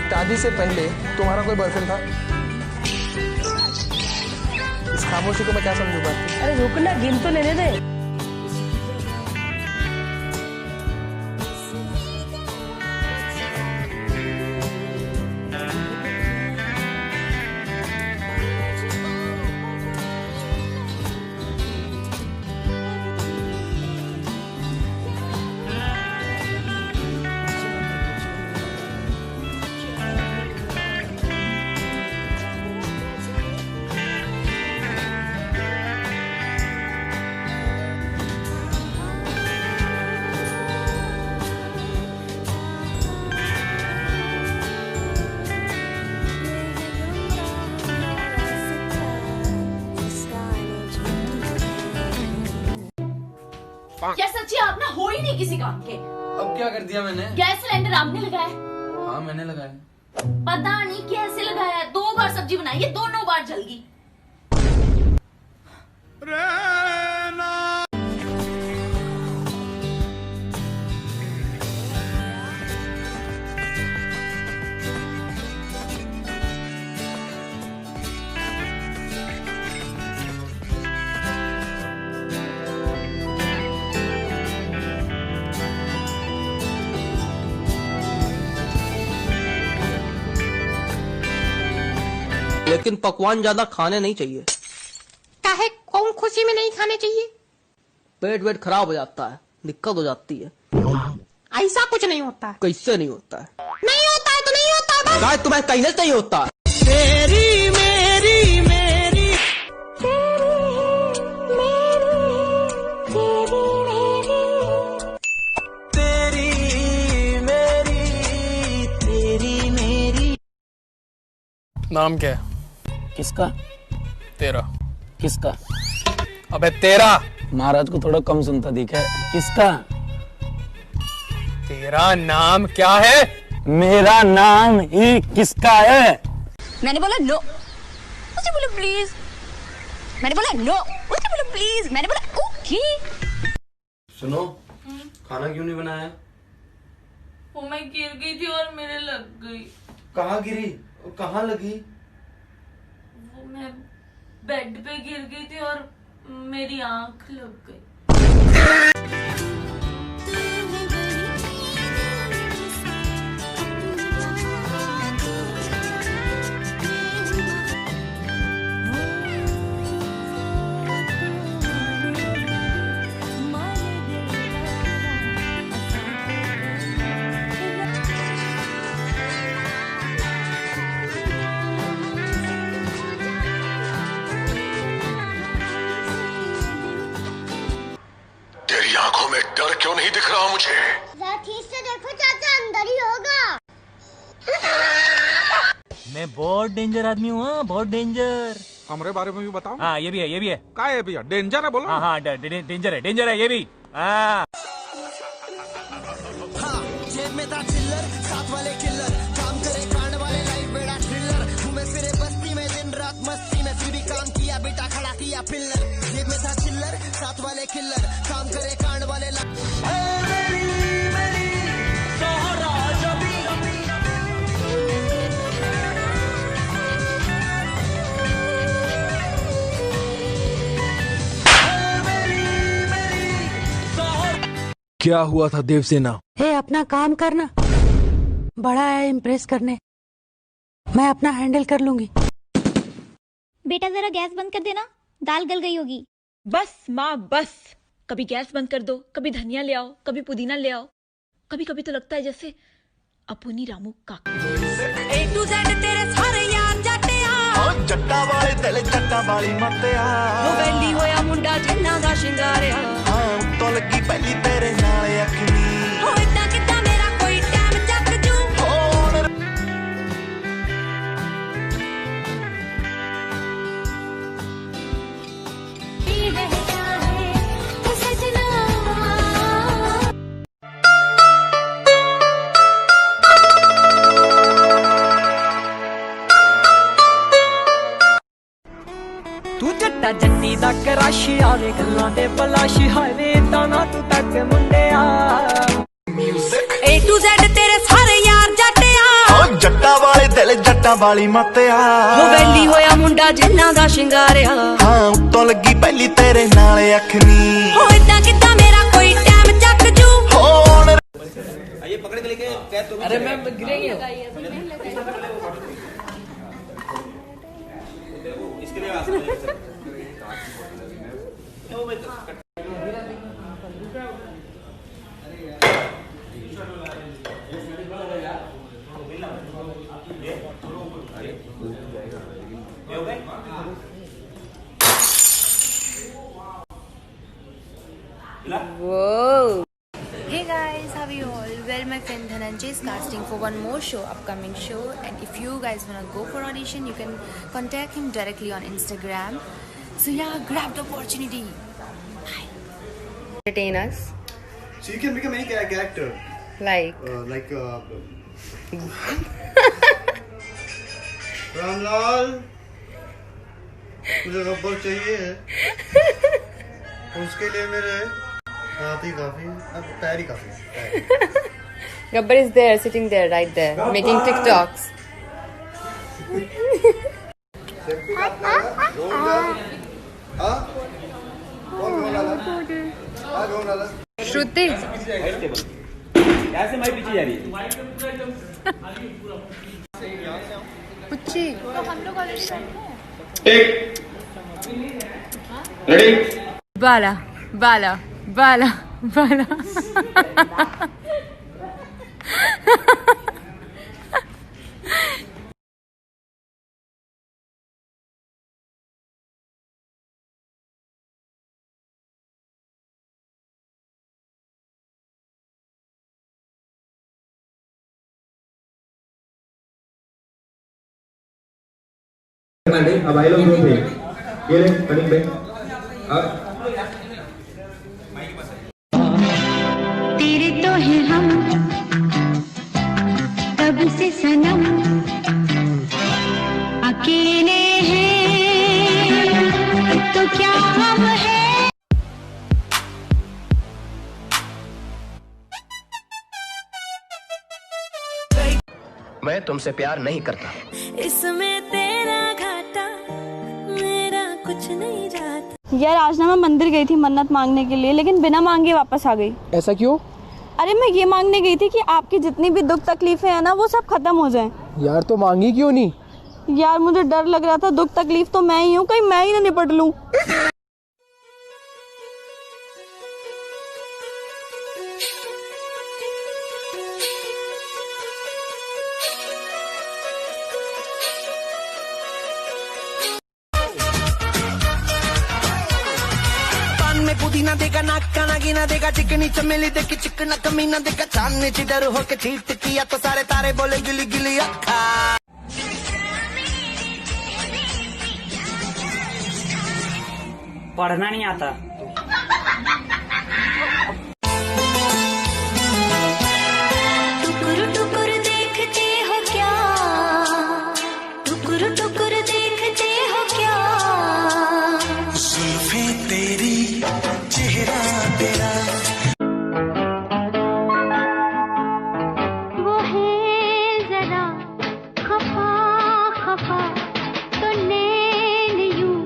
शादी से पहले तुम्हारा कोई बॉयफ्रेंड था? इस खामोशी को मैं क्या समझू बात? अरे रुकना, गिन तो लेने दे। क्या सच्ची आप ना हो ही नहीं किसी काम के? अब क्या कर दिया मैंने? गैस सिलेंडर आपने लगाया? हाँ मैंने लगाया। पता नहीं कैसे लगाया, 2 बार सब्जी बनाई है, दोनों बार जल गई। लेकिन पकवान ज्यादा खाने नहीं चाहिए। काहे कौन खुशी में नहीं खाने चाहिए? पेट वेट खराब हो जाता है, दिक्कत हो जाती है। ऐसा कुछ नहीं होता है। कैसे नहीं होता है? नहीं होता है तो नहीं होता है बस। गाय तुम्हें कहने से नहीं होता। तेरी मेरी मेरी तेरी मेरी। नाम क्या है? किसका? तेरा। किसका? अबे तेरा। महाराज को थोड़ा कम सुनता दिखा है। किसका? तेरा नाम क्या है? मेरा नाम ही किसका है? मैंने बोला नो, उसने बोला प्लीज। मैंने बोला नो, उसने बोला प्लीज। मैंने बोला ओके। सुनो, खाना क्यों नहीं बनाया? वो मैं गिर गई थी और मेरे लग गई। कहाँ गिरी? कहाँ लगी? वो मैं बेड पे गिर गई थी और मेरी आंख लग गई। तेरी आंखों में डर क्यों नहीं दिख रहा मुझे? ठीक से देखो चाचा, अंदर ही होगा। मैं बहुत डेंजर आदमी हूँ, बहुत डेंजर। हमारे बारे में भी बताओ। हाँ ये भी है, ये भी है। क्या है भैया? डेंजर है बोलो। हाँ हाँ डेंजर है ये भी। हाँ जेब में था चिल्लर, साथ वाले किल्लर, काम करे कांड वाले लाइफ बेड़ा थ्रिलर, घूमे फिरे बस्ती में दिन रात मस्ती में, फिर भी काम किया बेटा खड़ा किया पिल्लर। जेब में था चिल्लर, साथ वाले किल्लर, काम करे कांड वाले क्या हुआ था देवसेना? हे अपना काम करना, बड़ा है इम्प्रेस करने, मैं अपना हैंडल कर लूंगी। बेटा जरा गैस बंद कर देना, दाल गल गई होगी। बस माँ बस, कभी गैस बंद कर दो, कभी धनिया ले आओ, कभी पुदीना ले आओ। कभी कभी तो लगता है जैसे अपुनी रामू काका। A to Z तेरे सारे यार जाते आ, जट्टा वाले दिल जट्टा वाली मत्या, वो वैली होया मुंडा जिन्ना दा शिंगारिया। हाँ तो लगी पहली तेरे नाल तक राशि आवे गल्लां ते पलाशी हाईवे ताना तू तक मुंडिया A to Z तेरे सारे यार जट्टिया जट्टा वाले दिल जट्टा वाली मत्या वो वैली होया मुंडा जिन्ना दा शिंगारिया हाँ उत्तों लगी पहली तेरे नाल अखनी हो इतना कितना मेरा कोई टाइम चक जू आइए पकड़ के लेके अरे मैं गिरेंगे इसके लिए Whoa. Hey guys, how are you all? Well, my friend Dhananjay is casting for one more show, upcoming show, and if you guys wanna go for audition, you can contact him directly on Instagram. So yeah, grab the opportunity. Bye. Entertain us. So you can become any character. Like. Ramlal मुझे rubber चाहिए उसके लिए मेरे हाथ ही काफी अब पैर ही काफी Gabbar is there, sitting there, right there, making TikToks. Shruti. ऐसे माई पीछे जा रही है Pucci. Ready Bala, Bala, Bala, Bala. अब आई लोग थे ये ले कटिंग पे अब तेरे तो है हम तब से सनम अकेले हैं तो क्या हम हैं मैं तुमसे प्यार नहीं करता इसमें तेरा घाटा मेरा कुछ नहीं जाता। यार आज ना मैं मंदिर गई थी मन्नत मांगने के लिए, लेकिन बिना मांगे वापस आ गई। ऐसा क्यों? अरे मैं ये मांगने गई थी कि आपकी जितनी भी दुख तकलीफें हैं ना वो सब खत्म हो जाएं। यार तो मांगी क्यों नहीं? यार मुझे डर लग रहा था, दुख तकलीफ तो मैं ही हूँ, कहीं मैं ही ना निपट लूं। पुदीना देगा नाक काना गिना देगा चिकनी चमेली देखी चिकना कमीना देगा चांदनी चिडर होके चीट किया तो सारे तारे बोले गिली गिली अक्खा। पढ़ना नहीं आता। टुकुर टुकुर देखते हो क्या, टुकुर टुकुर देखते हो क्या, जुल्फे तेरी चेहरा तेरा वो है जरा खफा खफा तो नैन यूं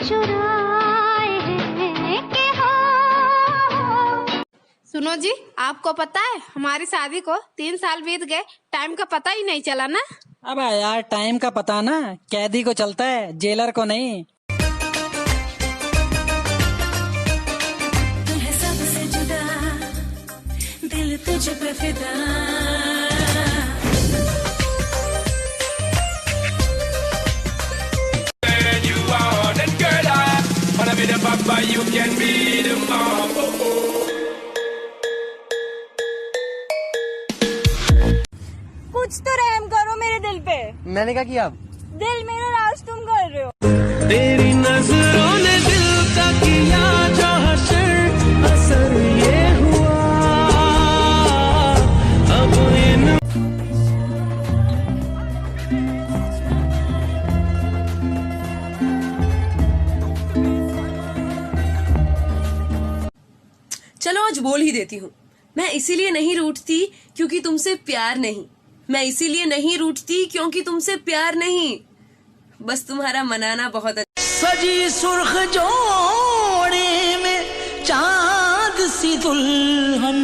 चुराए हैं कि हो। सुनो जी, आपको पता है हमारी शादी को 3 साल बीत गए, टाइम का पता ही नहीं चला ना। अब यार टाइम का पता ना कैदी को चलता है, जेलर को नहीं। तुम्हें सबसे जुदा दिल तुझ पे फिदा। कुछ तो रहम करो मेरे दिल पे। मैंने क्या किया? दिल मेरा राज तुम कर रहे हो। तेरी नजरों ने दिल का किया जो असर ये हुआ अब इन लेती हूँ। मैं इसीलिए नहीं रूठती क्योंकि तुमसे प्यार नहीं, मैं इसीलिए नहीं रूठती क्योंकि तुमसे प्यार नहीं, बस तुम्हारा मनाना बहुत अच्छा। सजी सुर्ख जोड़े में चांद सी दुल्हन